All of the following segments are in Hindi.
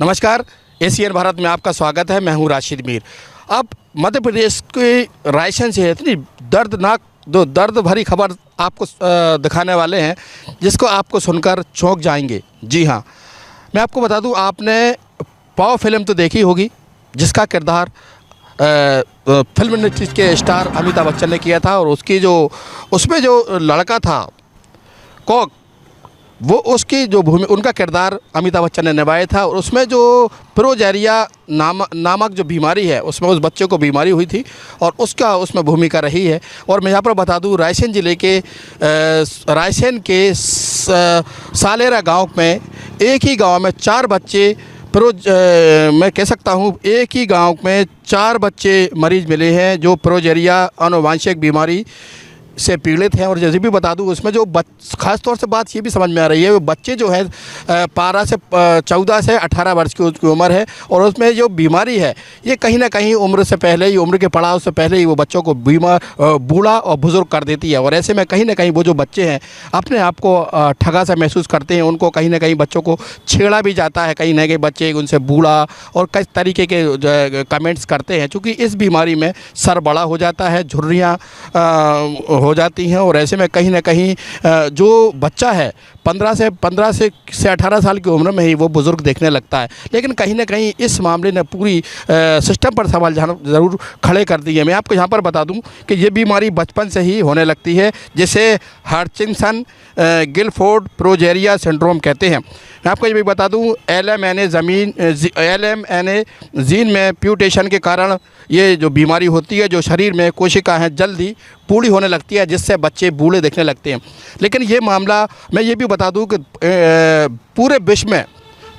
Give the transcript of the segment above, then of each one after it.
नमस्कार, एशियन भारत में आपका स्वागत है। मैं हूं राशिद मीर। अब मध्य प्रदेश के रायसेन से इतनी दर्दनाक दर्द भरी खबर आपको दिखाने वाले हैं जिसको आपको सुनकर चौंक जाएंगे। जी हाँ, मैं आपको बता दूं, आपने पौ फिल्म तो देखी होगी जिसका किरदार फिल्म इंडस्ट्री के स्टार अमिताभ बच्चन ने किया था और उसमें जो लड़का था कॉक, वो उसकी जो उनका किरदार अमिताभ बच्चन ने निभाया था। और उसमें जो प्रोजेरिया नामक जो बीमारी है, उसमें उस बच्चे को बीमारी हुई थी और उसका उसमें भूमिका रही है। और मैं यहाँ पर बता दूँ, रायसेन ज़िले के रायसेन के सालेरा गांव में एक ही गांव में 4 बच्चे मैं कह सकता हूँ एक ही गांव में 4 बच्चे मरीज मिले हैं जो प्रोजेरिया आनुवांशिक बीमारी से पीड़ित हैं। और जैसे भी बता दूं, उसमें जो ख़ास तौर से बात ये भी समझ में आ रही है, वो बच्चे जो है 14 से 18 वर्ष की उसकी उम्र है। और उसमें जो बीमारी है ये कहीं ना कहीं उम्र से पहले ही, उम्र के पड़ाव से पहले ही वो बच्चों को बूढ़ा और बुज़ुर्ग कर देती है। और ऐसे में कहीं ना कहीं वो जो बच्चे हैं अपने आप को ठगा सा महसूस करते हैं। उनको कहीं ना कहीं बच्चों को छेड़ा भी जाता है, कहीं ना कहीं बच्चे उनसे बूढ़ा और कई तरीके के कमेंट्स करते हैं। चूँकि इस बीमारी में सर बड़ा हो जाता है, झुर्रियाँ हो जाती हैं। और ऐसे में कहीं ना कहीं जो बच्चा है 15 से 18 साल की उम्र में ही वो बुज़ुर्ग देखने लगता है। लेकिन कहीं ना कहीं इस मामले ने पूरी सिस्टम पर सवाल ज़रूर खड़े कर दिए। मैं आपको यहाँ पर बता दूं कि ये बीमारी बचपन से ही होने लगती है, जिसे हर्चिंसन गिलफोर्ड प्रोजेरिया सिंड्रोम कहते हैं। मैं आपको ये भी बता दूं, LMNA जीन में म्यूटेशन के कारण ये जो बीमारी होती है, जो शरीर में कोशिका हैं जल्दी बूढ़ी होने लगती है, जिससे बच्चे बूढ़े दिखने लगते हैं। लेकिन ये मामला मैं ये भी बता दूं कि पूरे विश्व में,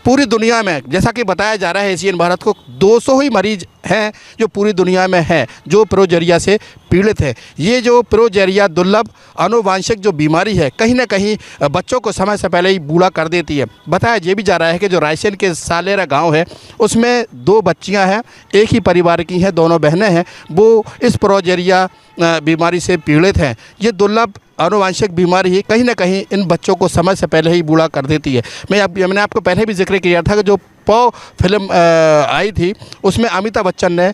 पूरी दुनिया में, जैसा कि बताया जा रहा है एशियन भारत को, 200 ही मरीज हैं जो पूरी दुनिया में हैं जो प्रोजेरिया से पीड़ित है। ये जो प्रोजेरिया दुर्लभ आनुवांशिक जो बीमारी है कहीं ना कहीं बच्चों को समय से पहले ही बूढ़ा कर देती है। बताया ये भी जा रहा है कि जो रायसेन के सालेरा गांव है उसमें 2 बच्चियां हैं, एक ही परिवार की हैं, दोनों बहनें हैं, वो इस प्रोजेरिया बीमारी से पीड़ित हैं। ये दुर्लभ आनुवांशिक बीमारी ही कहीं ना कहीं इन बच्चों को समय से पहले ही बूढ़ा कर देती है। मैंने आपको पहले भी जिक्र किया था कि जो पौ फिल्म आई थी उसमें अमिताभ बच्चन ने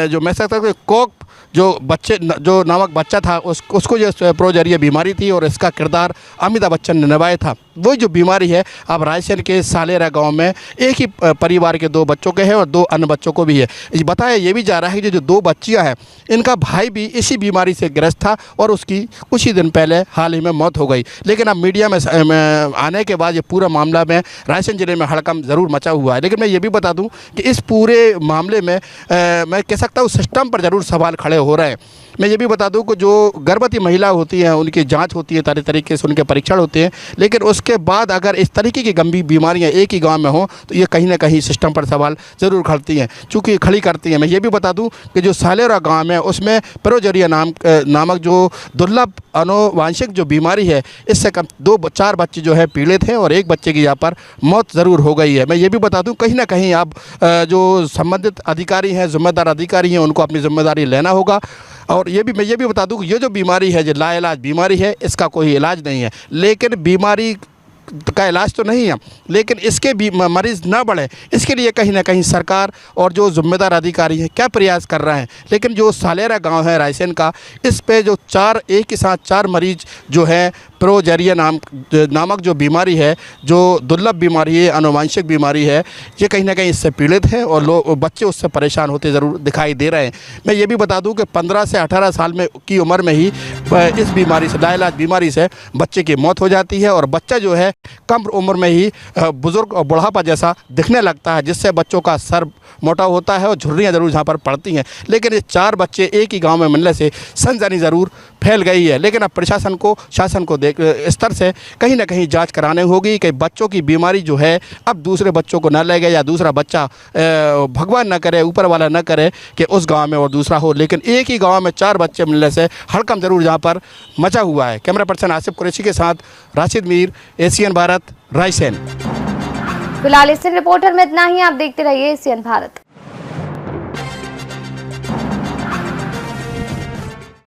जो मैं सकता हूँ कॉक जो नामक बच्चा था उसको जो प्रोजेरिया बीमारी थी और इसका किरदार अमिताभ बच्चन ने निभाया था। वही जो बीमारी है अब रायसेन के सालेरा गांव में एक ही परिवार के 2 बच्चों के हैं और 2 अन्य बच्चों को भी है। बताया ये भी जा रहा है कि जो 2 बच्चियां हैं इनका भाई भी इसी बीमारी से ग्रस्त था और उसकी कुछ ही दिन पहले हाल ही में मौत हो गई। लेकिन अब मीडिया में आने के बाद ये पूरा मामला में रायसेन ज़िले में हड़कंप ज़रूर मचा हुआ है। लेकिन मैं ये भी बता दूँ कि इस पूरे मामले में मैं कह सकता हूँ सिस्टम पर ज़रूर सवाल खड़े हो रहे हैं। मैं ये भी बता दूं कि जो गर्भवती महिला होती हैं उनकी जांच होती है, तरह तरीके से उनके परीक्षण होते हैं, लेकिन उसके बाद अगर इस तरीके की गंभीर बीमारियां एक ही गांव में हों तो ये कहीं ना कहीं सिस्टम पर सवाल ज़रूर खड़ी करती हैं। मैं ये भी बता दूं कि जो सालेरा गांव है उसमें प्रोजेरिया नामक जो दुर्लभ आनुवांशिक जो बीमारी है, इससे कम 4 बच्चे जो है पीड़ित हैं और एक बच्चे की यहाँ पर मौत ज़रूर हो गई है। मैं ये भी बता दूँ कहीं ना कहीं अब जो संबंधित अधिकारी हैं, जिम्मेदार अधिकारी हैं, उनको अपनी जिम्मेदारी लेना होगा। और मैं ये भी बता दूं कि ये जो बीमारी है, जो लाइलाज बीमारी है, इसका कोई इलाज नहीं है। लेकिन बीमारी का इलाज तो नहीं है, लेकिन इसके भी मरीज़ ना बढ़े इसके लिए कहीं ना कहीं सरकार और जो जिम्मेदार अधिकारी हैं क्या प्रयास कर रहे हैं। लेकिन जो सालेरा गांव है रायसेन का, इस पे जो एक के साथ 4 मरीज जो है प्रोजेरिया नामक जो बीमारी है, जो दुर्लभ बीमारी है, आनुवांशिक बीमारी है, ये कहीं ना कहीं इससे पीड़ित हैं और बच्चे उससे परेशान होते ज़रूर दिखाई दे रहे हैं। मैं ये भी बता दूं कि 15 से 18 साल की उम्र में ही इस बीमारी से, लाइलाज बीमारी से बच्चे की मौत हो जाती है और बच्चा जो है कम उम्र में ही बुज़ुर्ग और बुढ़ापा जैसा दिखने लगता है, जिससे बच्चों का सर मोटा होता है और झुर्रियाँ ज़रूर यहाँ पर पड़ती हैं। लेकिन ये 4 बच्चे एक ही गाँव में मिलने से सनसनी ज़रूर फैल गई है। लेकिन अब शासन को स्तर से कहीं ना कहीं जांच कराने होगी कि बच्चों की बीमारी जो है अब दूसरे बच्चों को न लगे या दूसरा बच्चा, भगवान न करे, ऊपर वाला न करे कि उस गांव में और दूसरा हो। लेकिन एक ही गांव में 4 बच्चे मिलने से हड़कंप ज़रूर यहाँ पर मचा हुआ है। कैमरा पर्सन आसिफ कुरैशी के साथ राशिद मीर, एशियन भारत, रायसेन। फिलहाल इस रिपोर्टर में इतना ही। आप देखते रहिए एशियन भारत।